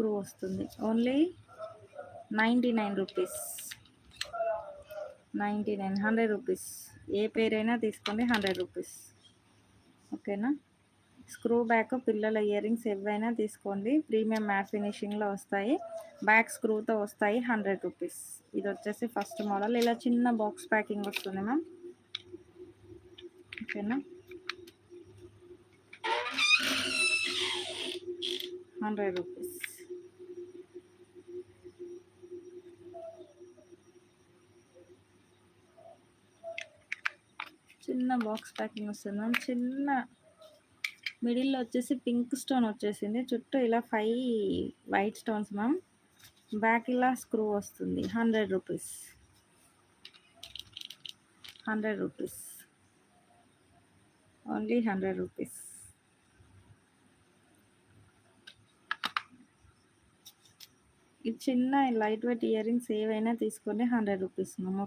Screw వస్తుంది. Only 99 rupees. 99, 100 rupees. ఏ పేరైనా తీసుకోండి, 100 rupees. ఓకేనా. స్క్రూ బ్యాక్ పిల్లల ఇయర్ రింగ్స్ ఏవైనా తీసుకోండి, ప్రీమియం మ్యాట్ ఫినిషింగ్లో వస్తాయి, బ్యాక్ స్క్రూతో వస్తాయి, 100 రూపీస్. ఇది వచ్చేసి ఫస్ట్ మోడల్. ఇలా చిన్న బాక్స్ ప్యాకింగ్ వస్తుంది మ్యామ్. ఓకేనా. 100 రూపీస్. చిన్న బాక్స్ ప్యాకింగ్ వస్తుంది మ్యామ్. చిన్న మిడిల్లో వచ్చేసి పింక్ స్టోన్ వచ్చేసింది, చుట్టూ ఇలా 5 వైట్ స్టోన్స్ మ్యామ్. బ్యాక్ ఇలా స్క్రూ వస్తుంది. 100 రూపీస్. 100 రూపీస్. Only 100 rupees. ఈ చిన్న లైట్ వెయిట్ ఇయర్ రింగ్స్ ఏవైనా తీసుకోండి, 100 రూపీస్ మ్యామ్.